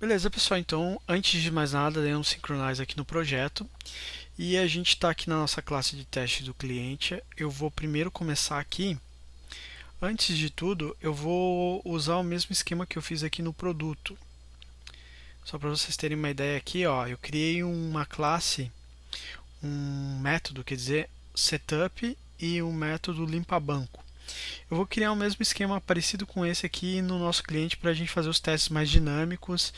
Beleza, pessoal, então antes de mais nada, dei um synchronize aqui no projeto e a gente está aqui na nossa classe de teste do cliente. Eu vou primeiro começar aqui. Antes de tudo, eu vou usar o mesmo esquema que eu fiz aqui no produto. Só para vocês terem uma ideia aqui, ó, eu criei uma classe, um método, quer dizer, setup e um método limpa banco. Eu vou criar o mesmo esquema parecido com esse aqui no nosso cliente para a gente fazer os testes mais dinâmicos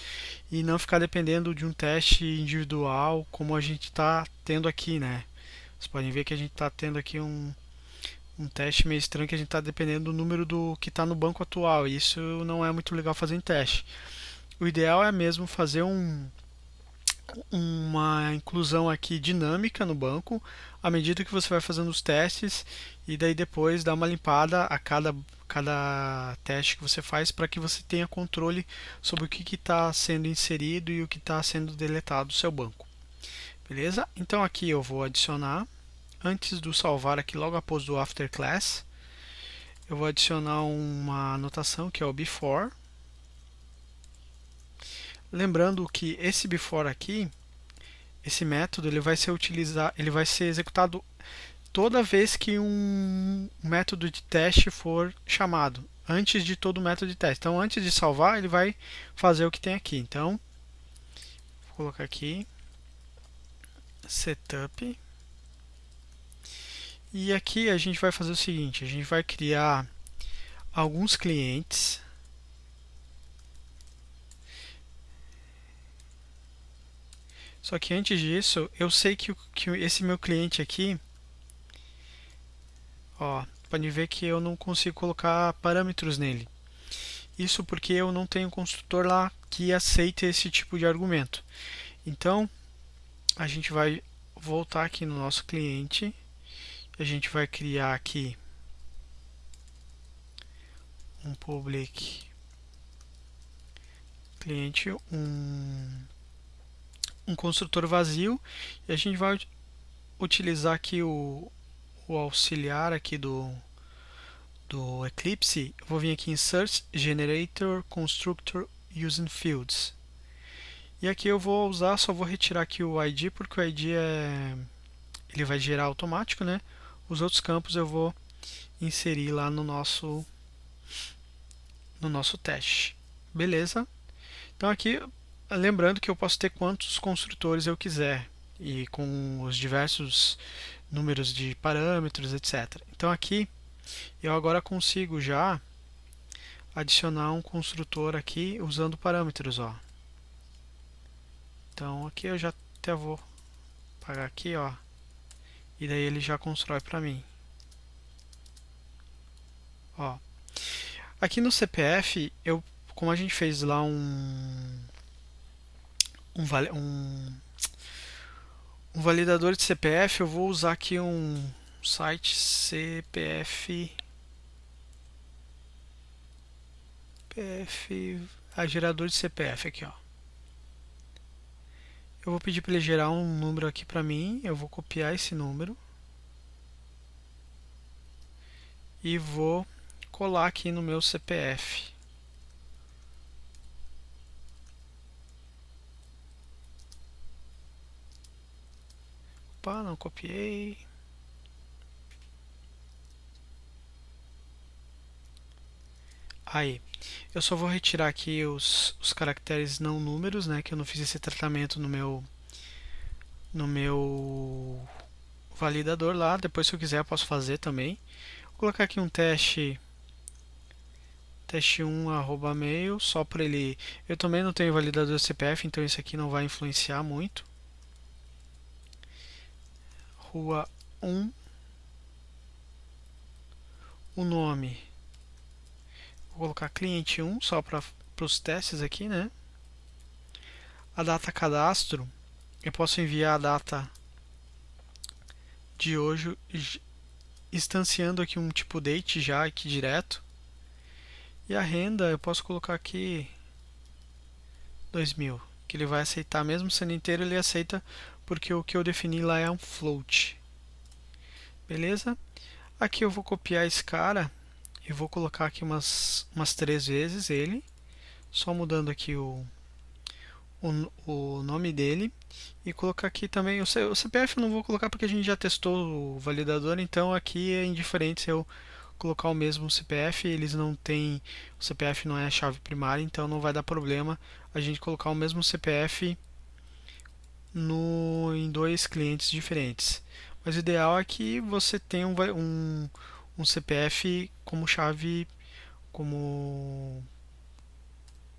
e não ficar dependendo de um teste individual como a gente está tendo aqui, né? Vocês podem ver que a gente está tendo aqui um teste meio estranho que a gente está dependendo do número do que está no banco atual e isso não é muito legal fazer em teste. O ideal é mesmo fazer uma inclusão aqui dinâmica no banco à medida que você vai fazendo os testes e daí depois dar uma limpada a cada teste que você faz para que você tenha controle sobre o que está sendo inserido e o que está sendo deletado do seu banco. Beleza? Então aqui eu vou adicionar, antes do salvar aqui logo após do after class, eu vou adicionar uma anotação que é o before. Lembrando que esse before aqui, esse método, ele vai ser executado toda vez que um método de teste for chamado, antes de todo o método de teste. Então, antes de salvar, ele vai fazer o que tem aqui. Então, vou colocar aqui setup. E aqui a gente vai fazer o seguinte, a gente vai criar alguns clientes. Só que antes disso, eu sei que esse meu cliente aqui, ó, pode ver que eu não consigo colocar parâmetros nele. Isso porque eu não tenho um construtor lá que aceite esse tipo de argumento. Então, a gente vai voltar aqui no nosso cliente. A gente vai criar aqui um public cliente, um construtor vazio. E a gente vai utilizar aqui o auxiliar aqui do Eclipse. Eu vou vir aqui em Search Generator Constructor Using Fields. E aqui eu vou usar, só vou retirar aqui o ID, porque o ID ele vai gerar automático, né? Os outros campos eu vou inserir lá no nosso teste. Beleza? Então aqui, lembrando que eu posso ter quantos construtores eu quiser e com os diversos números de parâmetros, etc. Então aqui eu agora consigo já adicionar um construtor aqui usando parâmetros, ó. Então aqui eu já até vou pagar aqui, ó, e daí ele já constrói para mim. Ó, aqui no CPF, como a gente fez lá um, um validador de CPF, eu vou usar aqui um site CPF, gerador de CPF aqui, ó. Eu vou pedir para ele gerar um número aqui para mim, eu vou copiar esse número e vou colar aqui no meu CPF. Opa, não copiei. Aí, eu só vou retirar aqui os caracteres não números, né, que eu não fiz esse tratamento no meu validador lá. Depois, se eu quiser, eu posso fazer também. Vou colocar aqui um teste1 @mail, só para ele. Eu também não tenho validador CPF, então isso aqui não vai influenciar muito. Rua 1, o nome. Vou colocar cliente 1 só para os testes aqui, né? A data cadastro, eu posso enviar a data de hoje instanciando aqui um tipo date já aqui direto. E a renda eu posso colocar aqui 2000, que ele vai aceitar mesmo sendo inteiro, ele aceita porque o que eu defini lá é um float. Beleza? Aqui eu vou copiar esse cara e vou colocar aqui umas 3 vezes ele, só mudando aqui o nome dele e colocar aqui também o CPF. Eu não vou colocar porque a gente já testou o validador, então aqui é indiferente se eu colocar o mesmo CPF. Eles não têm, o CPF não é a chave primária, então não vai dar problema a gente colocar o mesmo CPF em dois clientes diferentes. Mas o ideal é que você tenha um CPF como chave, como,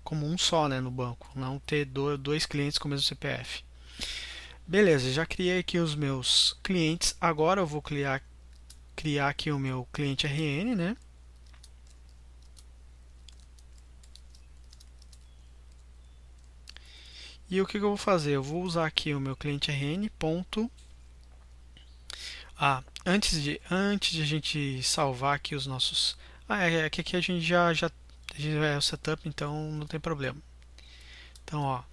como um só, né, no banco, não ter dois clientes com o mesmo CPF. Beleza, já criei aqui os meus clientes. Agora eu vou criar aqui o meu cliente RN, né? E o que eu vou fazer? Eu vou usar aqui o meu cliente RN. Ponto. Antes de a gente salvar aqui os nossos. É que aqui a gente já a gente vai o setup, então não tem problema. Então, ó,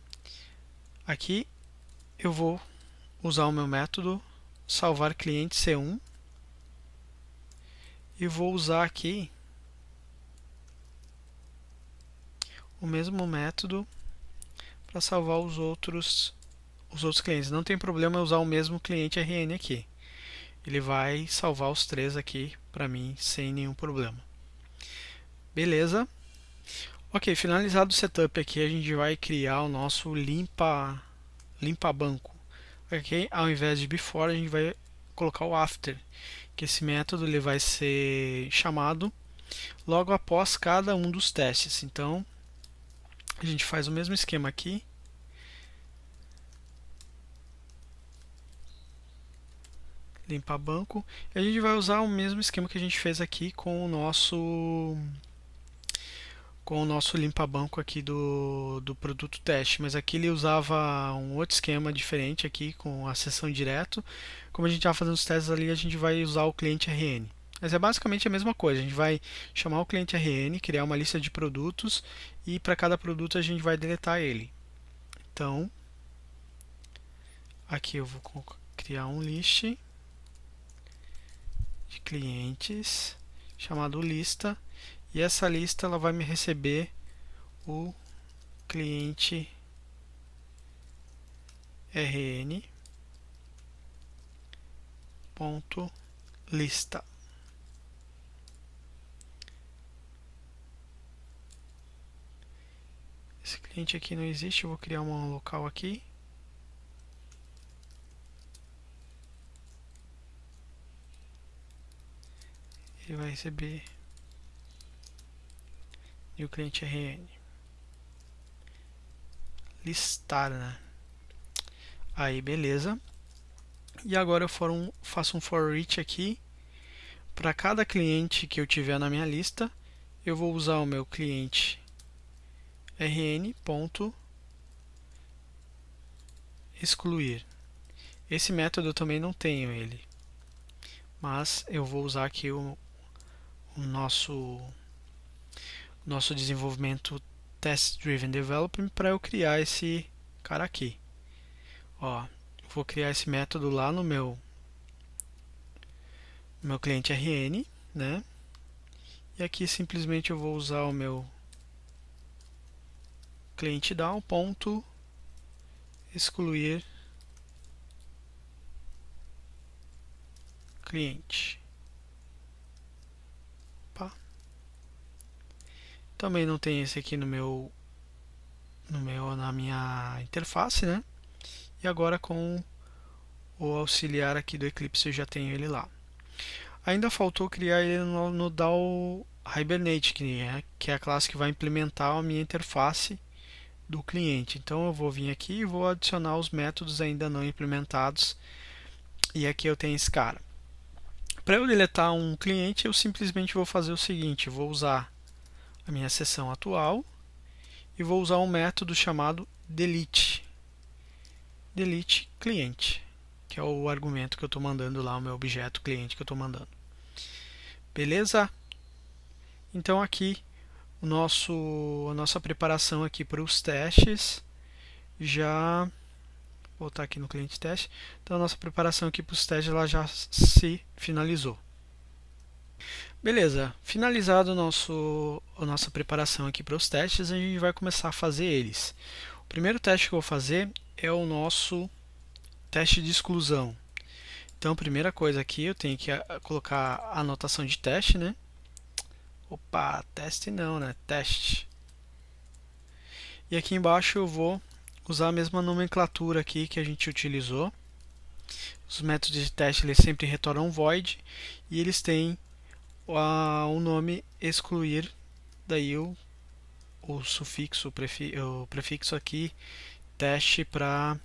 aqui eu vou usar o meu método salvar cliente C1 e vou usar aqui o mesmo método para salvar os outros clientes. Não tem problema eu usar o mesmo cliente RN aqui. Ele vai salvar os três aqui para mim sem nenhum problema. Beleza? Ok, finalizado o setup aqui, a gente vai criar o nosso limpa banco. Ok, ao invés de before, a gente vai colocar o after, que esse método ele vai ser chamado logo após cada um dos testes. Então, a gente faz o mesmo esquema aqui. Limpar banco. E a gente vai usar o mesmo esquema que a gente fez aqui com o nosso limpa-banco aqui do produto teste, mas aqui ele usava um outro esquema diferente aqui com a sessão direto. Como a gente estava fazendo os testes ali, a gente vai usar o cliente RN. Mas é basicamente a mesma coisa, a gente vai chamar o cliente RN, criar uma lista de produtos e para cada produto a gente vai deletar ele. Então, aqui eu vou criar um list de clientes chamado lista. E essa lista ela vai me receber o cliente rn.lista. Esse cliente aqui não existe, eu vou criar um local aqui. Ele vai receber e o cliente RN. Listar, né? Aí, beleza. E agora eu faço um for each aqui. Para cada cliente que eu tiver na minha lista, eu vou usar o meu cliente rn.excluir. Esse método eu também não tenho ele, mas eu vou usar aqui o nosso desenvolvimento Test Driven Development para eu criar esse cara aqui. Ó, vou criar esse método lá no meu cliente RN, né? E aqui simplesmente eu vou usar o meu cliente down ponto excluir cliente. Opa. Também não tem esse aqui na minha interface, né? E agora com o auxiliar aqui do Eclipse eu já tenho ele lá. Ainda faltou criar ele no DAO Hibernate, que é a classe que vai implementar a minha interface do cliente. Então eu vou vir aqui e vou adicionar os métodos ainda não implementados. E aqui eu tenho esse cara. Para eu deletar um cliente, eu simplesmente vou fazer o seguinte: vou usar a minha seção atual e vou usar um método chamado delete cliente, que é o argumento que eu estou mandando lá, o meu objeto cliente que eu estou mandando. Beleza? Então aqui a nossa preparação aqui para os testes já vou voltar aqui no cliente teste. Então a nossa preparação aqui para os testes ela já se finalizou. Beleza, finalizado a nossa preparação aqui para os testes, a gente vai começar a fazer eles. primeiro teste que eu vou fazer é o nosso teste de exclusão. Então, primeira coisa aqui, eu tenho que colocar a anotação de teste, né? Opa, teste não, né? Teste. E aqui embaixo eu vou usar a mesma nomenclatura aqui que a gente utilizou. Os métodos de teste eles sempre retornam void e eles têm o nome excluir, daí o sufixo, o prefixo aqui, teste para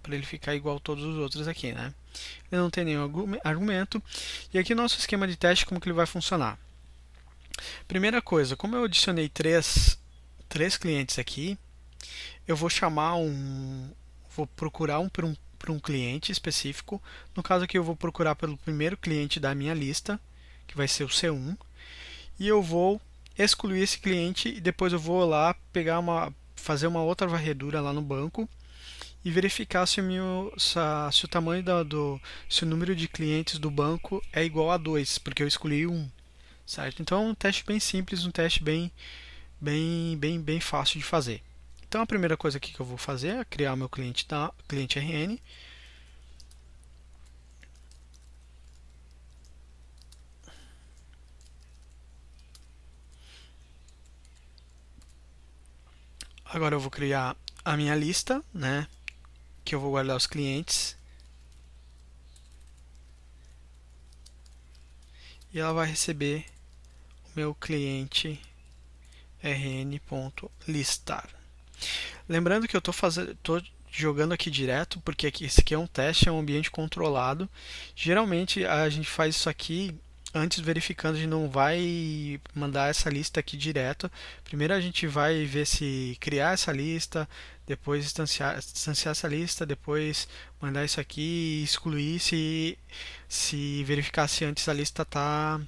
ele ficar igual a todos os outros aqui, né? Ele não tem nenhum argumento. E aqui o nosso esquema de teste, como que ele vai funcionar? Primeira coisa, como eu adicionei três clientes aqui, eu vou chamar vou procurar por um cliente específico. No caso aqui eu vou procurar pelo primeiro cliente da minha lista, que vai ser o C1, e eu vou excluir esse cliente e depois eu vou lá fazer uma outra varredura lá no banco e verificar se o tamanho se o número de clientes do banco é igual a 2, porque eu escolhi um, certo? Então é um teste bem simples, um teste bem fácil de fazer. Então a primeira coisa aqui que eu vou fazer é criar o meu cliente RN. Agora eu vou criar a minha lista, né, que eu vou guardar os clientes. E ela vai receber o meu cliente rn.listar. Lembrando que eu estou jogando aqui direto, porque esse aqui é um teste, é um ambiente controlado. Geralmente a gente faz isso aqui antes verificando, a gente não vai mandar essa lista aqui direto. Primeiro a gente vai ver se criar essa lista, depois distanciar essa lista, depois mandar isso aqui e excluir se verificar se antes a lista tá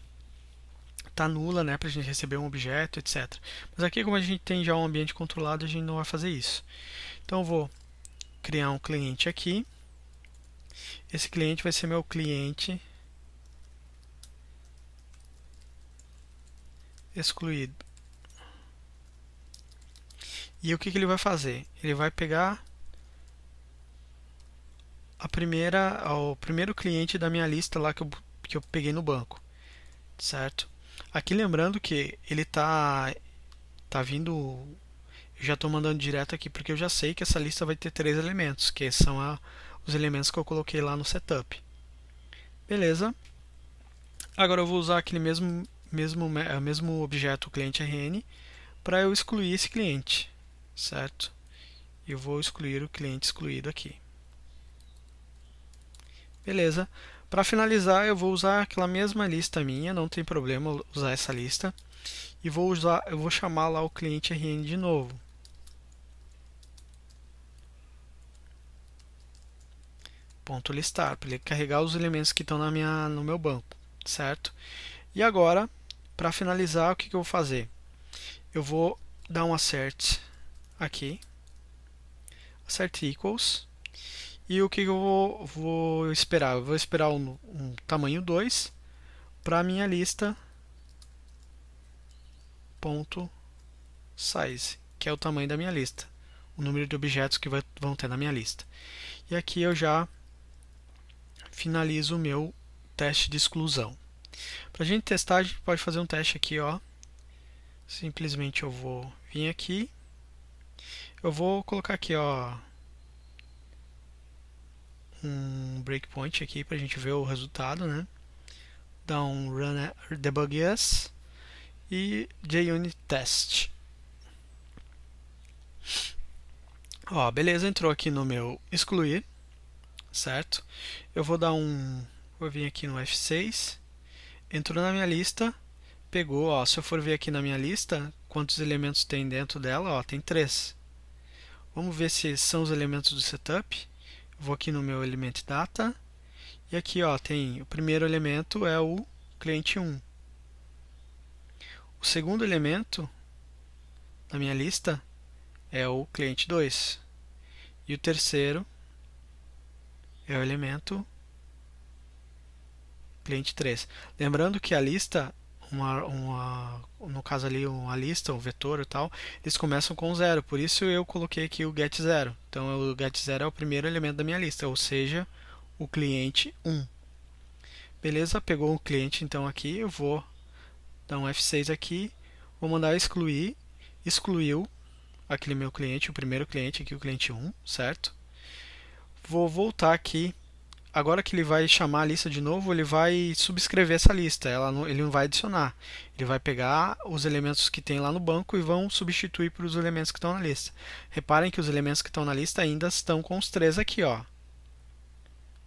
nula, né, para a gente receber um objeto, etc. Mas aqui, como a gente tem já um ambiente controlado, a gente não vai fazer isso. Então eu vou criar um cliente aqui. Esse cliente vai ser meu cliente excluído. E o que ele vai fazer? Ele vai pegar o primeiro cliente da minha lista lá que eu peguei no banco, certo? Aqui lembrando que ele tá vindo, eu já estou mandando direto aqui porque eu já sei que essa lista vai ter 3 elementos, que são os elementos que eu coloquei lá no setup. Beleza? Agora eu vou usar aquele mesmo objeto cliente RN para eu excluir esse cliente, certo? Eu vou excluir o cliente excluído aqui. Beleza? Para finalizar, eu vou usar aquela mesma lista minha, não tem problema usar essa lista. E eu vou chamar lá o cliente RN de novo. Ponto listar, para ele carregar os elementos que estão no meu banco, certo? E agora, para finalizar, o que eu vou fazer? Eu vou dar um assert aqui, assert equals, e o que eu vou esperar? Eu vou esperar um tamanho 2 para a minha lista ponto size, que é o tamanho da minha lista, o número de objetos que vão ter na minha lista. E aqui eu já finalizo o meu teste de exclusão. Para a gente testar, a gente pode fazer um teste aqui, ó. Simplesmente eu vou vir aqui, eu vou colocar aqui, ó, um breakpoint aqui para a gente ver o resultado, né? Dar um run debug yes e JUnit test. Ó, beleza, entrou aqui no meu excluir, certo? Eu vou vir aqui no F6, entrou na minha lista, pegou, ó, se eu for ver aqui na minha lista, quantos elementos tem dentro dela, ó, tem 3. Vamos ver se são os elementos do setup. Vou aqui no meu element data, e aqui, ó, tem o primeiro elemento é o cliente 1. O segundo elemento na minha lista é o cliente 2. E o terceiro é o elemento cliente 3. Lembrando que a lista, no caso ali uma lista, um vetor e tal, eles começam com zero. Por isso eu coloquei aqui o get zero. Então o get zero é o primeiro elemento da minha lista, ou seja, o cliente 1. Beleza? Pegou o cliente então aqui, eu vou dar um F6 aqui, vou mandar excluir, excluiu aquele meu cliente, o primeiro cliente aqui, o cliente 1, certo? Vou voltar aqui. Agora que ele vai chamar a lista de novo, ele vai subscrever essa lista. Ele não vai adicionar. Ele vai pegar os elementos que tem lá no banco e vão substituir para os elementos que estão na lista. Reparem que os elementos que estão na lista ainda estão com os 3 aqui, ó.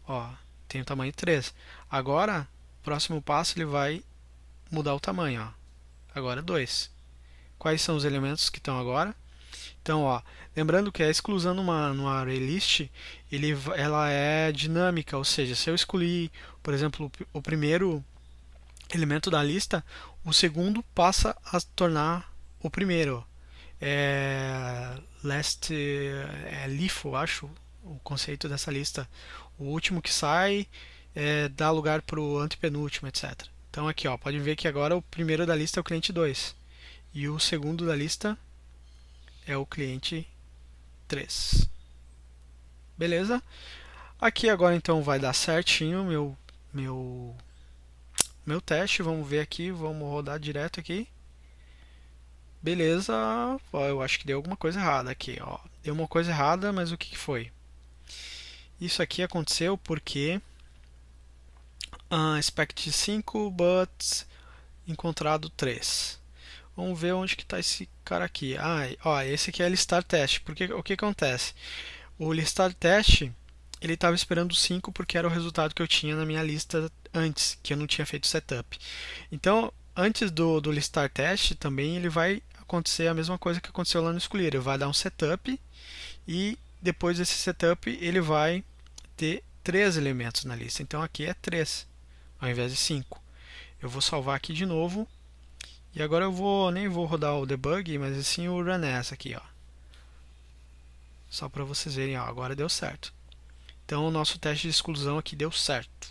Ó, tem o tamanho 3. Agora, próximo passo, ele vai mudar o tamanho, ó. Agora 2. Quais são os elementos que estão agora? Então, ó, lembrando que a exclusão numa array list, ela é dinâmica, ou seja, se eu excluir, por exemplo, o primeiro elemento da lista, o segundo passa a tornar o primeiro. LIFO, acho, o conceito dessa lista. O último que sai dá lugar para o antepenúltimo, etc. Então aqui, ó, pode ver que agora o primeiro da lista é o cliente 2 e o segundo da lista é o cliente 3. Beleza? Aqui agora então vai dar certinho meu teste. Vamos ver aqui, vamos rodar direto aqui. Beleza, ó, eu acho que deu alguma coisa errada aqui, ó. Deu uma coisa errada, mas o que foi? Isso aqui aconteceu porque expect 5, but encontrado 3. Vamos ver onde que está esse cara aqui. Ó, esse aqui é listar teste. Porque o que acontece? O listar teste, ele estava esperando 5 porque era o resultado que eu tinha na minha lista antes, que eu não tinha feito setup. Então, antes do listar teste, também ele vai acontecer a mesma coisa que aconteceu lá no excluir. Ele vai dar um setup e depois desse setup ele vai ter 3 elementos na lista. Então aqui é 3 ao invés de 5. Eu vou salvar aqui de novo. E agora nem vou rodar o debug, mas sim o run as aqui, ó. Só para vocês verem, ó, agora deu certo. Então o nosso teste de exclusão aqui deu certo.